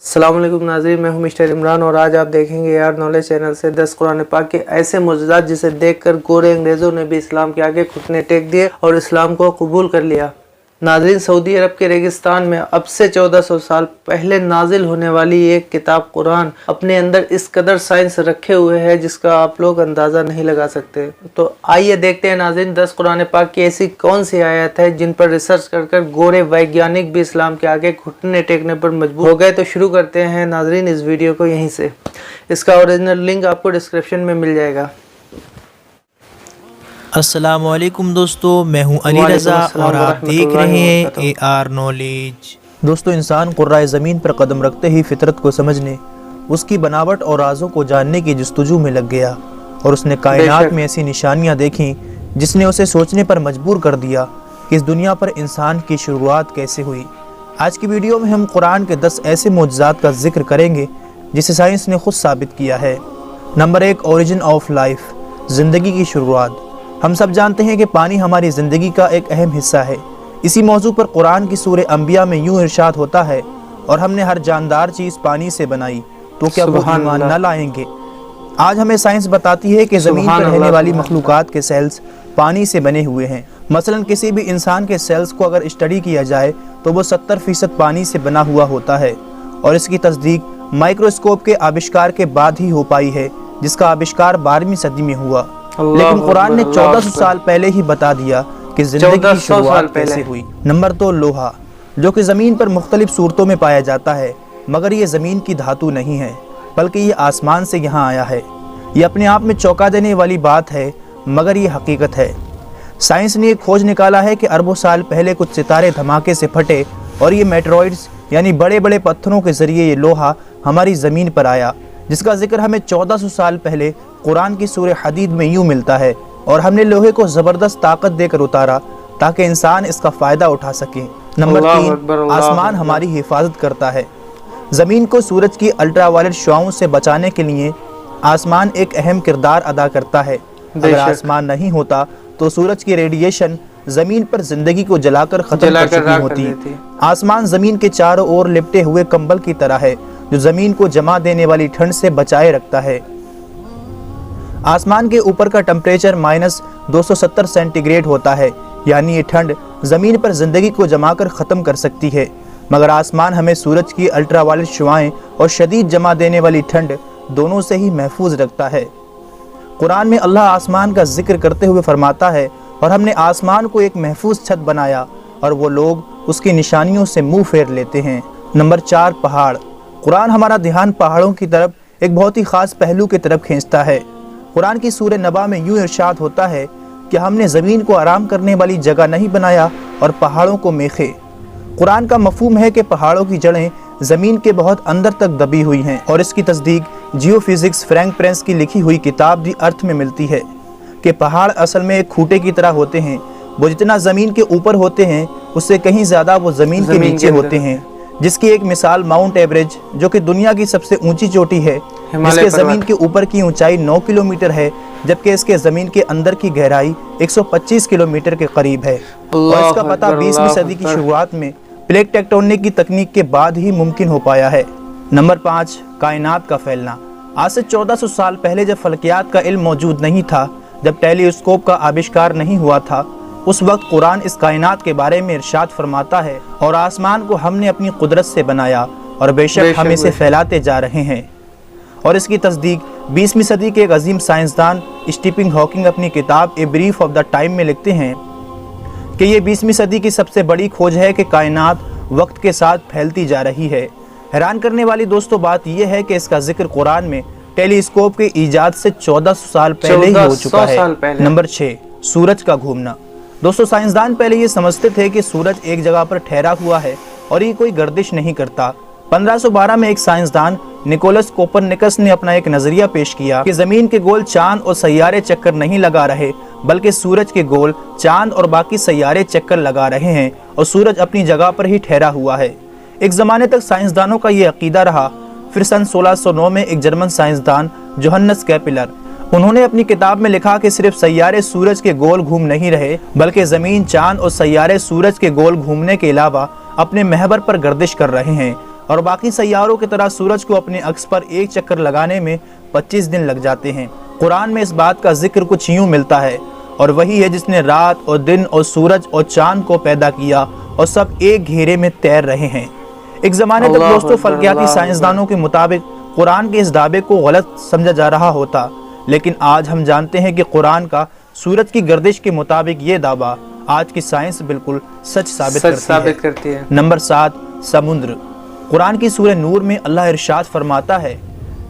अस्सलाम वालेकुम नाज़रीन, मैं हूं मिस्टर इमरान और आज आप देखेंगे यार नॉलेज चैनल से 10 कुरान पाक के ऐसे मुजज़ात जिसे देखकर गोरे अंग्रेज़ों ने भी इस्लाम के आगे घुटने टेक दिए और इस्लाम को कबूल कर लिया। नाज़रीन, सऊदी अरब के रेगिस्तान में अब से 1400 साल पहले नाजिल होने वाली एक किताब कुरान अपने अंदर इस कदर साइंस रखे हुए है जिसका आप लोग अंदाज़ा नहीं लगा सकते। तो आइए देखते हैं नाज़रीन 10 कुरान पाक की ऐसी कौन सी आयत है जिन पर रिसर्च कर गोरे वैज्ञानिक भी इस्लाम के आगे घुटने टेकने पर मजबूर हो गए। तो शुरू करते हैं नाज़रीन इस वीडियो को यहीं से। इसका ओरिजिनल लिंक आपको डिस्क्रिप्शन में मिल जाएगा। अस्सलामुअलैकुम दोस्तों, मैं हूं अली रज़ा और आप देख रहे हैं AR नॉलेज। दोस्तों, इंसान कुर्राए ज़मीन पर कदम रखते ही फितरत को समझने, उसकी बनावट और राज़ों को जानने की जस्तजू में लग गया और उसने कायनात में ऐसी निशानियां देखीं जिसने उसे सोचने पर मजबूर कर दिया कि इस दुनिया पर इंसान की शुरुआत कैसे हुई। आज की वीडियो में हम कुरान के 10 ऐसे मोजज़ात का जिक्र करेंगे जिसे साइंस ने खुद साबित किया है। नंबर 1, ओरिजिन ऑफ लाइफ, ज़िंदगी की शुरुआत। हम सब जानते हैं कि पानी हमारी ज़िंदगी का एक अहम हिस्सा है। इसी मौजू पर कुरान की सूरह अंबिया में यूँ इरशाद होता है, और हमने हर जानदार चीज़ पानी से बनाई, तो क्या वो ईमान न लाएंगे। आज हमें साइंस बताती है कि ज़मीन पर रहने वाली मखलूक़ात के सेल्स पानी से बने हुए हैं। मसलन किसी भी इंसान के सेल्स को अगर स्टडी किया जाए तो वो 70% पानी से बना हुआ होता है, और इसकी तस्दीक माइक्रोस्कोप के आविष्कार के बाद ही हो पाई है, जिसका आविष्कार 12वीं सदी में हुआ। लेकिन कुरान ने 1400 साल पहले ही बता दिया कि जिंदगी की शुरुआत कैसे हुई। नंबर 2, लोहा, जो कि ज़मीन पर मुख्तलिफ सूरतों में पाया जाता है, मगर ये ज़मीन की धातु नहीं है बल्कि ये आसमान से यहाँ आया है। ये अपने आप में चौंका देने वाली बात है, मगर ये हकीकत है। साइंस ने एक खोज निकाला है कि अरबों साल पहले कुछ सितारे धमाके से फटे और ये मेटेरॉइड्स यानी बड़े बड़े पत्थरों के ज़रिए ये लोहा हमारी ज़मीन पर आया, जिसका जिक्र हमें 1400 साल पहले कुरान की सूरह हदीद में यूँ मिलता है, और हमने लोहे को ज़बरदस्त ताकत देकर उतारा ताकि इंसान इसका फ़ायदा उठा सके। नंबर 3, आसमान हमारी हिफाजत करता है। ज़मीन को सूरज की अल्ट्रावायलेट शुआओं से बचाने के लिए आसमान एक अहम किरदार अदा करता है। अगर आसमान नहीं होता तो सूरज की रेडिएशन ज़मीन पर ज़िंदगी को जलाकर ख़त्म कर चुकी होती। आसमान ज़मीन के चारों ओर लिपटे हुए कंबल की तरह है जो ज़मीन को जमा देने वाली ठंड से बचाए रखता है। आसमान के ऊपर का टेम्परेचर -270 सेंटीग्रेड होता है, यानी ये ठंड ज़मीन पर ज़िंदगी को जमाकर ख़त्म कर सकती है, मगर आसमान हमें सूरज की अल्ट्रावायलेट शुआएं और शदीद जमा देने वाली ठंड दोनों से ही महफूज रखता है। कुरान में अल्लाह आसमान का जिक्र करते हुए फरमाता है, और हमने आसमान को एक महफूज छत बनाया और वो लोग उसकी निशानियों से मुँह फेर लेते हैं। नंबर 4, पहाड़। कुरान हमारा ध्यान पहाड़ों की तरफ एक बहुत ही ख़ास पहलू की तरफ खींचता है। कुरान की सूरह नबा में यूँ इरशाद होता है कि हमने ज़मीन को आराम करने वाली जगह नहीं बनाया और पहाड़ों को मेखे। कुरान का मफहूम है कि पहाड़ों की जड़ें ज़मीन के बहुत अंदर तक दबी हुई हैं, और इसकी तस्दीक जियोफिज़िक्स फ्रैंक प्रेंस की लिखी हुई किताब दी अर्थ में मिलती है कि पहाड़ असल में एक खूंटे की तरह होते हैं। वो जितना ज़मीन के ऊपर होते हैं उससे कहीं ज़्यादा वो ज़मीन के नीचे होते हैं, जिसकी एक मिसाल माउंट एवरेज, जो कि दुनिया की सबसे ऊंची चोटी है, जिसके ज़मीन के ऊपर की ऊंचाई 9 किलोमीटर है, जबकि इसके ज़मीन के अंदर की गहराई 125 किलोमीटर के करीब है। और इसका पता 20वीं सदी की शुरुआत में प्लेट टेक्टोनिक की तकनीक के बाद ही मुमकिन हो पाया है। नंबर 5, कायनात का फैलना। आज से 1400 साल पहले जब फल्कियात का इल्म मौजूद नहीं था, जब टेलीस्कोप का आविष्कार नहीं हुआ था, उस वक्त कुरान इस कायनात के बारे में इरशाद फरमाता है, और आसमान को हमने अपनी कुदरत से बनाया और बेशक हम इसे फैलाते जा रहे हैं। और इसकी तस्दीक 20वीं सदी के एक अजीम साइंसदान स्टीफन हॉकिंग अपनी किताब a brief of the time में लिखते हैं कि ये 20वीं सदी की सबसे बड़ी खोज है कि कायनात वक्त के साथ फैलती जा रही है। हैरान करने वाली दोस्तों बात यह है कि इसका जिक्र कुरान में टेलीस्कोप के ईजाद से 1400 साल पहले ही हो चुका है। नंबर 6, सूरज का घूमना। दोस्तों, साइंसदान पहले ये समझते थे कि सूरज एक जगह पर ठहरा हुआ है और ये कोई गर्दिश नहीं करता। 1512 में एक साइंसदान निकोलस कोपरनिकस ने अपना एक नजरिया पेश किया कि जमीन के गोल चांद और सैयारे चक्कर नहीं लगा रहे, बल्कि सूरज के गोल चांद और बाकी सैयारे चक्कर लगा रहे हैं और सूरज अपनी जगह पर ही ठहरा हुआ है। एक ज़माने तक साइंसदानों का ये अकीदा रहा। फिर सन 1609 में एक जर्मन साइंसदान जोहन्नस कैपिलर, उन्होंने अपनी किताब में लिखा कि सिर्फ सैयारे सूरज के गोल घूम नहीं रहे, बल्कि ज़मीन, चांद और सैयारे सूरज के गोल घूमने के अलावा अपने महवर पर गर्दिश कर रहे हैं। और बाकी सैयारों की तरह सूरज को अपने अक्स पर एक चक्कर लगाने में 25 दिन लग जाते हैं। कुरान में इस बात का जिक्र कुछ यूं मिलता है, और वही है जिसने रात और दिन और सूरज और चांद को पैदा किया और सब एक घेरे में तैर रहे हैं। एक ज़माने तक दोस्तों फल्कियाती साइंसदानों के मुताबिक कुरान के इस दावे को गलत समझा जा रहा होता, लेकिन आज हम जानते हैं कि कुरान का सूरज की गर्दिश के मुताबिक ये दावा आज की साइंस बिल्कुल सच साबित करती है। नंबर 7, समुद्र। कुरान की सूरह नूर में अल्लाह इरशाद फरमाता है,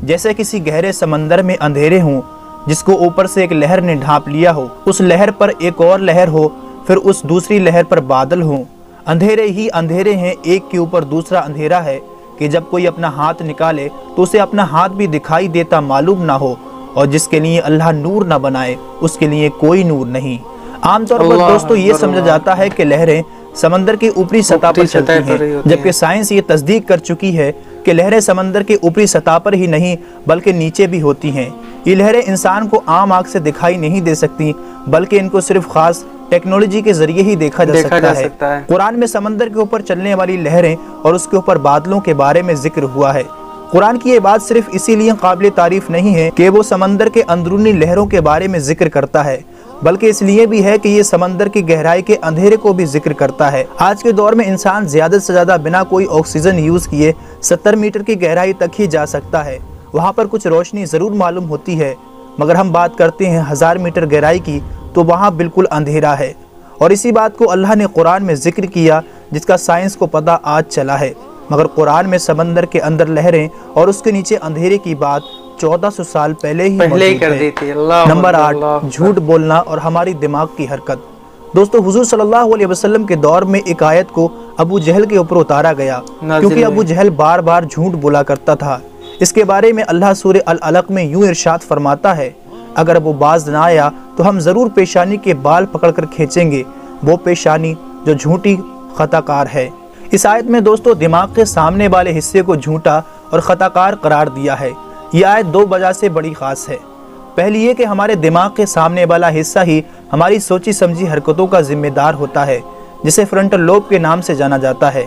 जैसे किसी गहरे समंदर में अंधेरे हों जिसको ऊपर से एक लहर ने ढांप लिया हो, उस लहर पर एक और लहर हो, फिर उस दूसरी लहर पर बादल हों। अंधेरे ही अंधेरे हैं, एक के ऊपर दूसरा अंधेरा है कि जब कोई अपना हाथ निकाले तो उसे अपना हाथ भी दिखाई देता मालूम ना हो, और जिसके लिए अल्लाह नूर ना बनाए उसके लिए कोई नूर नहीं। आमतौर पर दोस्तों ये समझा जाता है कि लहरें समंदर की ऊपरी सतह पर चलती हैं, जबकि साइंस ये तस्दीक कर चुकी है कि लहरें समंदर के ऊपरी सतह पर ही नहीं बल्कि नीचे भी होती हैं। ये लहरें इंसान को आम आँख से दिखाई नहीं दे सकती, बल्कि इनको सिर्फ खास टेक्नोलॉजी के जरिए ही देखा जा सकता है। कुरान में समंदर के ऊपर चलने वाली लहरें और उसके ऊपर बादलों के बारे में जिक्र हुआ है। कुरान की ये बात सिर्फ इसीलिए काबिल तारीफ नहीं है कि वो समंदर के अंदरूनी लहरों के बारे में जिक्र करता है, बल्कि इसलिए भी है कि ये समंदर की गहराई के अंधेरे को भी जिक्र करता है। आज के दौर में इंसान ज्यादा से ज्यादा बिना कोई ऑक्सीजन यूज किए 70 मीटर की गहराई तक ही जा सकता है। वहाँ पर कुछ रोशनी जरूर मालूम होती है, मगर हम बात करते हैं 1000 मीटर गहराई की तो वहाँ बिल्कुल अंधेरा है। और इसी बात को अल्लाह ने कुरान में जिक्र किया, जिसका साइंस को पता आज चला है। मगर कुरान में समंदर के अंदर लहरें और उसके नीचे अंधेरे की बात 1400 साल पहले ही कर दी थी। नंबर 8, झूठ बोलना और हमारी दिमाग की हरकत। दोस्तों हुजूर सल्लल्लाहु अलैहि वसल्लम के दौर में एक आयत को अबू जहल के ऊपर उतारा गया, क्योंकि अबू जहल बार बार झूठ बोला करता था। इसके बारे में अल्लाह सूरह अल अलक में यूं इरशाद फरमाता है, अगर वो बाज ना आया तो हम जरूर पेशानी के बाल पकड़कर खींचेंगे, वो पेशानी जो झूठी खताकार है। इस आयत में दोस्तों दिमाग के सामने वाले हिस्से को झूठा और खताकार करार दिया है। यह आयत 2 वजह से बड़ी खास है। पहली ये कि हमारे दिमाग के सामने वाला हिस्सा ही हमारी सोची समझी हरकतों का जिम्मेदार होता है, जिसे फ्रंटल लोब के नाम से जाना जाता है।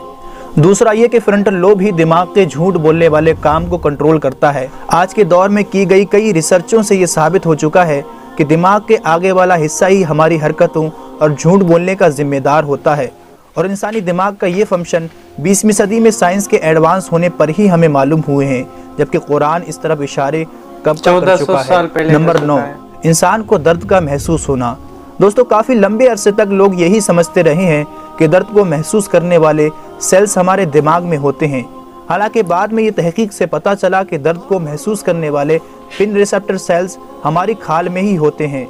दूसरा ये कि फ्रंटल लोब ही दिमाग के झूठ बोलने वाले काम को कंट्रोल करता है। आज के दौर में की गई कई रिसर्चों से ये साबित हो चुका है कि दिमाग के आगे वाला हिस्सा ही हमारी हरकतों और झूठ बोलने का जिम्मेदार होता है। और इंसानी दिमाग का ये फंक्शन 20वीं सदी में साइंस के एडवांस होने पर ही हमें मालूम हुए हैं, जबकि कुरान इस तरफ इशारे कब कर चुका है। नंबर 9, इंसान को दर्द का महसूस होना। दोस्तों काफ़ी लंबे अरसे तक लोग यही समझते रहे हैं कि दर्द को महसूस करने वाले सेल्स हमारे दिमाग में होते हैं। हालांकि बाद में ये तहकीक से पता चला कि दर्द को महसूस करने वाले पिन रिसेप्टर सेल्स हमारी खाल में ही होते हैं,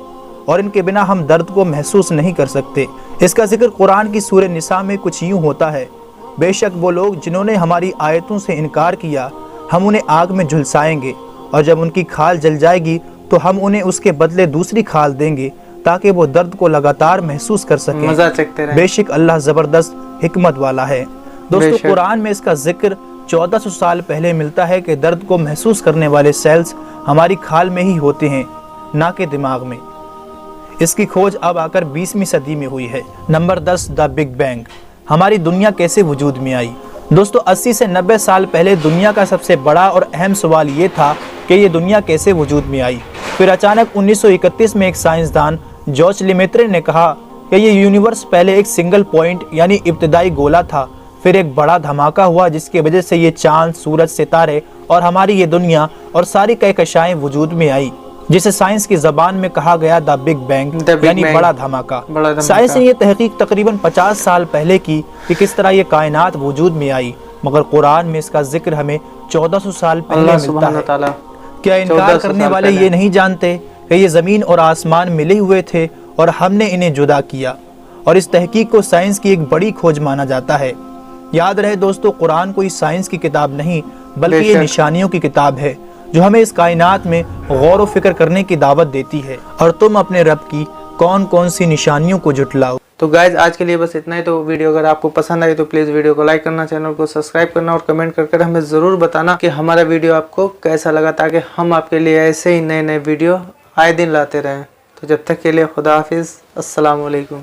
और इनके बिना हम दर्द को महसूस नहीं कर सकते। इसका जिक्र कुरान की सूरह निसा में कुछ यूं होता है, बेशक वो लोग जिन्होंने हमारी आयतों से इनकार किया हम उन्हें आग में झुलसाएंगे, और जब उनकी खाल जल जाएगी तो हम उन्हें उसके बदले दूसरी खाल देंगे ताकि वो दर्द को लगातार महसूस कर सकें। मजा चखते रहें। बेशक अल्लाह जबरदस्त हिकमत वाला है। दोस्तों कुरान में इसका जिक्र 1400 साल पहले मिलता है कि दर्द को महसूस करने वाले सेल्स हमारी खाल में ही होते हैं, ना कि दिमाग में। इसकी खोज अब आकर 20वीं सदी में हुई है। Number 10, the big bang. हमारी दुनिया कैसे वजूद में आई। दोस्तों 80 से 90 साल पहले दुनिया का सबसे बड़ा और अहम सवाल ये था कि ये दुनिया कैसे वजूद में आई। फिर अचानक 1931 में एक साइंसदान जॉर्ज लेमेत्रे ने कहा कि ये यूनिवर्स पहले एक सिंगल पॉइंट यानी इब्तिदाई गोला था, फिर एक बड़ा धमाका हुआ जिसकी वजह से ये चांद, सूरज, सितारे और हमारी ये दुनिया और सारी कहकशाएं वजूद में आई, जिसे साइंस की जबान में कहा गया द बिग बैंग यानी बड़ा धमाका। साइंस ने ये तहकीक तकरीबन 50 साल पहले की कि किस तरह ये कायनात वजूद में आई, मगर कुरान में इसका जिक्र हमें 1400 साल पहले मिलता है। क्या इनकार करने वाले ये नहीं जानते कि ये ज़मीन और आसमान मिले हुए थे और हमने इन्हें जुदा किया? और इस तहकीक को साइंस की एक बड़ी खोज माना जाता है। याद रहे दोस्तों, कुरान कोई साइंस की किताब नहीं बल्कि ये निशानियों की किताब है जो हमें इस कायनात में गौर व फिक्र करने की दावत देती है। और तुम अपने रब की कौन कौन सी निशानियों को जुटलाओ। तो गाइज आज के लिए बस इतना ही। तो वीडियो अगर आपको पसंद आई तो प्लीज़ वीडियो को लाइक करना, चैनल को सब्सक्राइब करना और कमेंट कर हमें ज़रूर बताना कि हमारा वीडियो आपको कैसा लगा, ताकि हम आपके लिए ऐसे ही नए नए वीडियो आए दिन लाते रहें। तो जब तक के लिए खुदा हाफिज़, अस्सलाम वालेकुम।